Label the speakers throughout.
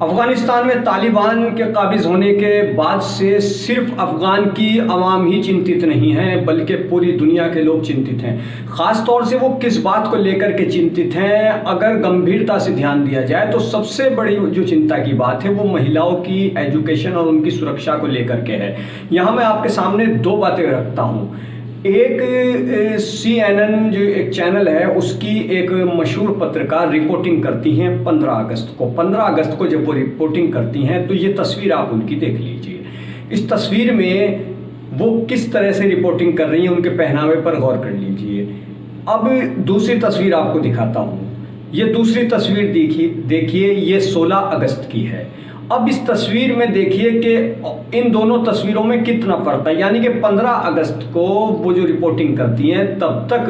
Speaker 1: अफगानिस्तान में तालिबान के काबिज होने के बाद से सिर्फ अफगान की आवाम ही चिंतित नहीं है, बल्कि पूरी दुनिया के लोग चिंतित हैं। ख़ास तौर से वो किस बात को लेकर के चिंतित हैं, अगर गंभीरता से ध्यान दिया जाए तो सबसे बड़ी जो चिंता की बात है वो महिलाओं की एजुकेशन और उनकी सुरक्षा को लेकर के है। यहाँ मैं आपके सामने दो बातें रखता हूँ। एक CNN जो एक चैनल है उसकी एक मशहूर पत्रकार रिपोर्टिंग करती हैं 15 अगस्त को। 15 अगस्त को जब वो रिपोर्टिंग करती हैं तो ये तस्वीर आप उनकी देख लीजिए। इस तस्वीर में वो किस तरह से रिपोर्टिंग कर रही हैं, उनके पहनावे पर गौर कर लीजिए। अब दूसरी तस्वीर आपको दिखाता हूँ। ये दूसरी तस्वीर देखिए, ये 16 अगस्त की है। अब इस तस्वीर में देखिए कि इन दोनों तस्वीरों में कितना फ़र्क है। यानी कि 15 अगस्त को वो जो रिपोर्टिंग करती हैं तब तक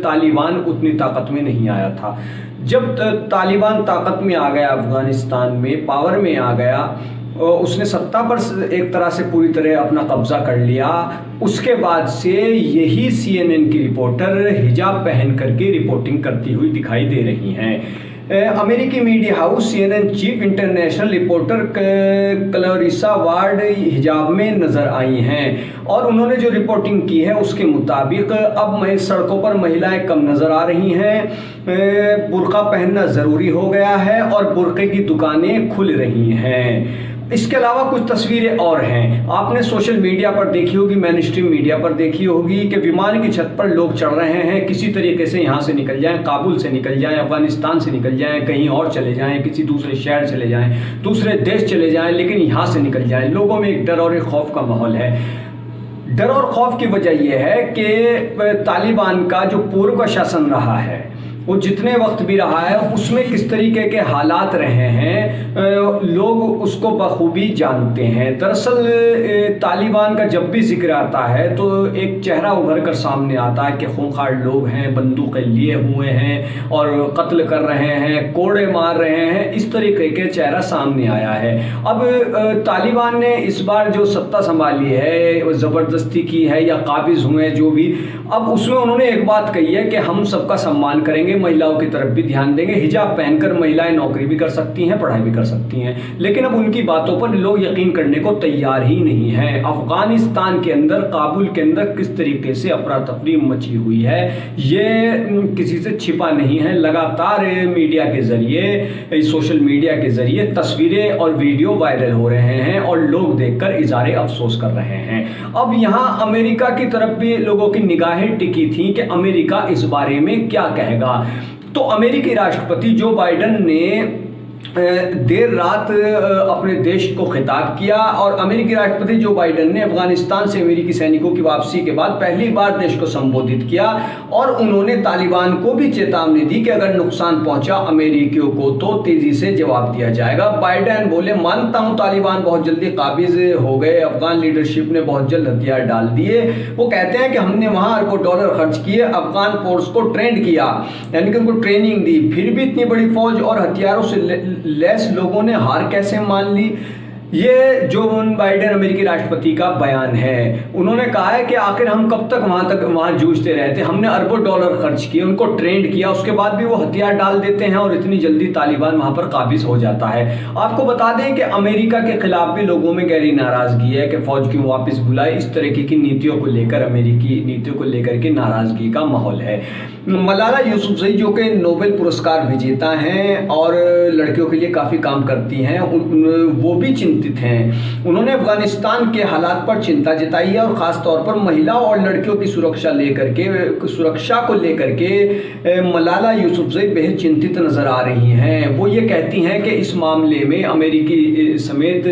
Speaker 1: तालिबान उतनी ताकत में नहीं आया था। जब तालिबान ताकत में आ गया, अफ़गानिस्तान में पावर में आ गया, उसने सत्ता पर एक तरह से पूरी तरह अपना कब्जा कर लिया, उसके बाद से यही CNN की रिपोर्टर हिजाब पहन करके रिपोर्टिंग करती हुई दिखाई दे रही हैं। अमेरिकी media house CNN chief international reporter Clarissa ward हिजाब में नज़र आई हैं और उन्होंने जो रिपोर्टिंग की है उसके मुताबिक अब सड़कों पर महिलाएं कम नज़र आ रही हैं, बुर्का पहनना ज़रूरी हो गया है और बुर्के की दुकानें खुल रही हैं। इसके अलावा कुछ तस्वीरें और हैं। आपने सोशल मीडिया पर देखी होगी, मेन स्ट्रीम मीडिया पर देखी होगी कि विमान की छत पर लोग चढ़ रहे हैं, किसी तरीके से यहाँ से निकल जाएं, काबुल से निकल जाएं, अफगानिस्तान से निकल जाएं, कहीं और चले जाएं, किसी दूसरे शहर चले जाएं, दूसरे देश चले जाएं, लेकिन यहाँ से निकल जाएं। लोगों में एक डर और एक खौफ का माहौल है। डर और खौफ की वजह यह है कि तालिबान का जो पूर्व का शासन रहा है वो जितने वक्त भी रहा है उसमें किस तरीके के हालात रहे हैं, लोग उसको बखूबी जानते हैं। दरअसल तालिबान का जब भी जिक्र आता है तो एक चेहरा उभर कर सामने आता है कि खूंखार लोग हैं, बंदूकें लिए हुए हैं और कत्ल कर रहे हैं, कोड़े मार रहे हैं, इस तरीके के चेहरा सामने आया है। अब तालिबान ने इस बार जो सत्ता संभाली है, ज़बरदस्ती की है या काबिज हुए जो भी, अब उसमें उन्होंने एक बात कही है कि हम सबका सम्मान करेंगे, महिलाओं की तरफ भी ध्यान देंगे, हिजाब पहनकर महिलाएं नौकरी भी कर सकती हैं, पढ़ाई भी कर सकती हैं। लेकिन अब उनकी बातों पर लोग यकीन करने को तैयार ही नहीं हैं। अफगानिस्तान के अंदर, काबुल के अंदर किस तरीके से अफरा तफरी मची हुई है ये किसी से छिपा नहीं है। लगातार मीडिया के ज़रिए, सोशल मीडिया के ज़रिए तस्वीरें और वीडियो वायरल हो रहे हैं और लोग देखकर इज़हार अफसोस कर रहे हैं। अब यहाँ अमेरिका की तरफ भी लोगों की निगाहें टिकी थी कि अमेरिका इस बारे में क्या कहेगा। तो अमेरिकी राष्ट्रपति जो बाइडेन ने देर रात अपने देश को खिताब किया और अमेरिकी राष्ट्रपति जो बाइडेन ने अफगानिस्तान से अमेरिकी सैनिकों की वापसी के बाद पहली बार देश को संबोधित किया और उन्होंने तालिबान को भी चेतावनी दी कि अगर नुकसान पहुंचा अमेरिकियों को तो तेजी से जवाब दिया जाएगा। बाइडेन बोले, मानता हूं तालिबान बहुत जल्दी काबिज हो गए, अफगान लीडरशिप ने बहुत जल्द हथियार डाल दिए। वो कहते हैं कि हमने वहां अरबों डॉलर खर्च किए, अफगान फोर्स को ट्रेंड किया, यानी कि उनको ट्रेनिंग दी, फिर भी इतनी बड़ी फौज और हथियारों से लेस लोगों ने हार कैसे मान ली। ये जो बाइडेन अमेरिकी राष्ट्रपति का बयान है। उन्होंने कहा है कि आखिर हम कब तक वहाँ जूझते रहते, हमने अरबों डॉलर खर्च किए, उनको ट्रेंड किया, उसके बाद भी वो हथियार डाल देते हैं और इतनी जल्दी तालिबान वहाँ पर काबिज हो जाता है। आपको बता दें कि अमेरिका के खिलाफ भी लोगों में गहरी नाराज़गी है कि फ़ौज क्यों वापस बुलाए। इस तरीके की नीतियों को लेकर, अमेरिकी नीतियों को लेकर के नाराज़गी का माहौल है। मलाला यूसुफ़ज़ई जो कि नोबेल पुरस्कार विजेता हैं और लड़कियों के लिए काफ़ी काम करती हैं, वो भी चिंतित हैं। उन्होंने अफगानिस्तान के हालात पर चिंता जताई है और ख़ास तौर पर महिलाओं और लड़कियों की सुरक्षा को लेकर के मलाला यूसुफ़ज़ई बेहद चिंतित नज़र आ रही हैं। वो ये कहती हैं कि इस मामले में अमेरिकी समेत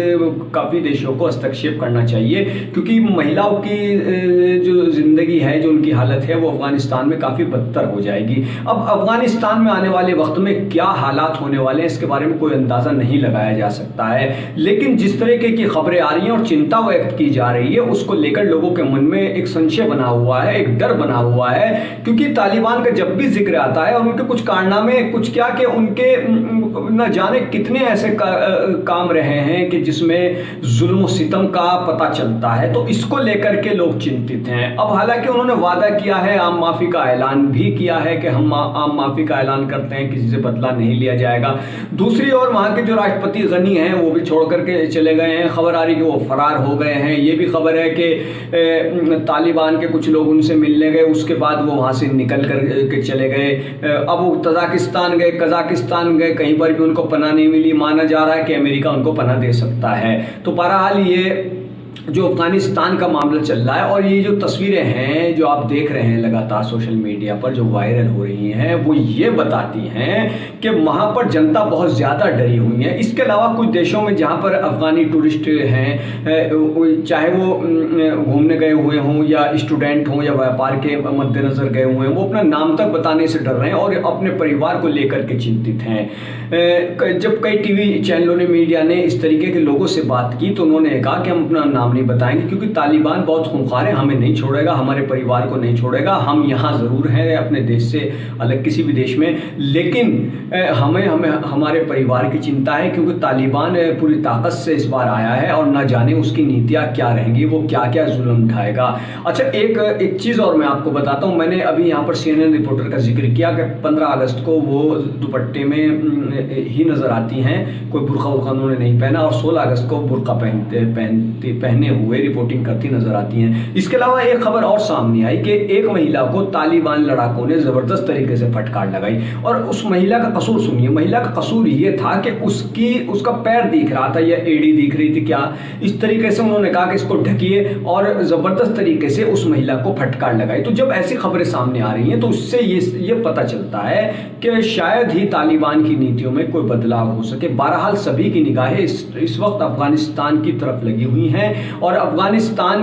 Speaker 1: काफ़ी देशों को हस्तक्षेप करना चाहिए, क्योंकि महिलाओं की जो ज़िंदगी है, जो उनकी हालत है, वो अफगानिस्तान में काफ़ी बदतर हो जाएगी। अब अफगानिस्तान में आने वाले वक्त में क्या हालात होने वाले हैं इसके बारे में कोई अंदाज़ा नहीं लगाया जा सकता है, लेकिन जिस तरीके की खबरें आ रही हैं और चिंता व्यक्त की जा रही है उसको लेकर लोगों के मन में एक संशय बना हुआ है, एक डर बना हुआ है। क्योंकि तालिबान का जब भी जिक्र आता है और उनके कुछ कारनामे, कुछ क्या कि उनके न जाने कितने ऐसे काम रहे हैं कि जिसमें जुल्म और सितम का पता चलता है। तो इसको लेकर के लोग चिंतित हैं। अब हालांकि उन्होंने वादा किया है, आम माफ़ी का ऐलान भी किया है कि हम आम माफ़ी का ऐलान करते हैं, किसी से बदला नहीं लिया जाएगा। दूसरी ओर वहाँ के जो राष्ट्रपति गनी हैं वो भी छोड़ करके चले गए हैं। खबर आ रही कि वो फरार हो गए हैं। ये भी खबर है कि तालिबान के कुछ लोग उनसे मिलने गए, उसके बाद वो वहाँ से निकल कर के चले गए। अब वो तजाकिस्तान गए, कजाकिस्तान गए, कहीं पर भी उनको पनाह नहीं मिली। माना जा रहा है कि अमेरिका उनको पनाह दे सकता है। तो बहरहाल ये जो अफगानिस्तान का मामला चल रहा है और ये जो तस्वीरें हैं जो आप देख रहे हैं लगातार सोशल मीडिया पर जो वायरल हो रही हैं, वो ये बताती हैं कि वहाँ पर जनता बहुत ज़्यादा डरी हुई है। इसके अलावा कुछ देशों में जहाँ पर अफ़गानी टूरिस्ट हैं, चाहे वो घूमने गए हुए हों या स्टूडेंट हों या व्यापार के मद्देनज़र गए हुए हैं, वो अपना नाम तक बताने से डर रहे हैं और अपने परिवार को लेकर के चिंतित हैं। जब कई टीवी चैनलों ने, मीडिया ने इस तरीके के लोगों से बात की तो उन्होंने कहा कि हम अपना नाम नहीं बताएंगे क्योंकि तालिबान बहुत खूंखार है, हमें नहीं छोड़ेगा, हमारे परिवार को नहीं छोड़ेगा। हम यहाँ ज़रूर हैं अपने देश से अलग किसी भी देश में, लेकिन हमें हमारे परिवार की चिंता है क्योंकि तालिबान पूरी ताकत से इस बार आया है और ना जाने उसकी नीतियाँ क्या रहेंगी, वो क्या क्या जुल्म उठाएगा। अच्छा, एक चीज़ और मैं आपको बताता हूँ। मैंने अभी यहाँ पर CNN रिपोर्टर का जिक्र किया कि 15 अगस्त को वो दुपट्टे में ही नज़र आती हैं, कोई बुर्का उर्का उन्होंने नहीं पहना, और 16 अगस्त को बुर्का पहने हुए रिपोर्टिंग करती नजर आती हैं। इसके अलावा एक खबर और सामने आई कि एक महिला को तालिबान लड़ाकों ने ज़बरदस्त तरीके से फटकार लगाई और उस महिला का कसूर सुनिए। महिला का कसूर ये था कि उसका पैर दिख रहा था या एड़ी दिख रही थी क्या, इस तरीके से उन्होंने कहा कि इसको ढकिए और ज़बरदस्त तरीके से उस महिला को फटकार लगाई। तो जब ऐसी खबरें सामने आ रही हैं तो उससे ये पता चलता है कि शायद ही तालिबान की नीतियों में कोई बदलाव हो सके। बहरहाल सभी की निगाहें इस वक्त अफगानिस्तान की तरफ लगी हुई हैं और अफगानिस्तान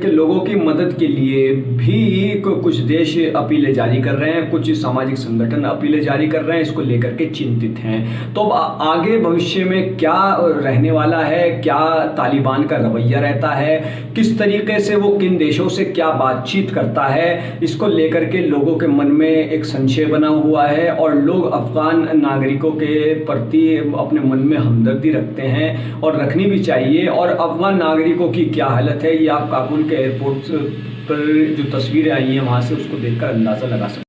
Speaker 1: के लोगों की मदद के लिए भी कुछ देश अपीलें जारी कर रहे हैं, कुछ सामाजिक संगठन अपीलें जारी कर रहे हैं, इसको लेकर के चिंतित हैं। तो अब आगे भविष्य में क्या रहने वाला है, क्या तालिबान का रवैया रहता है, किस तरीके से वो किन देशों से क्या बातचीत करता है, इसको लेकर के लोगों के मन में एक संशय बना हुआ है और लोग अफगान नागरिकों के प्रति अपने मन में हमदर्दी रखते हैं और रखनी भी चाहिए। और अफगान नागरिकों की क्या हालत है ये आप काबुल के एयरपोर्ट पर जो तस्वीरें आई हैं वहाँ से उसको देखकर अंदाज़ा लगा सकते हैं।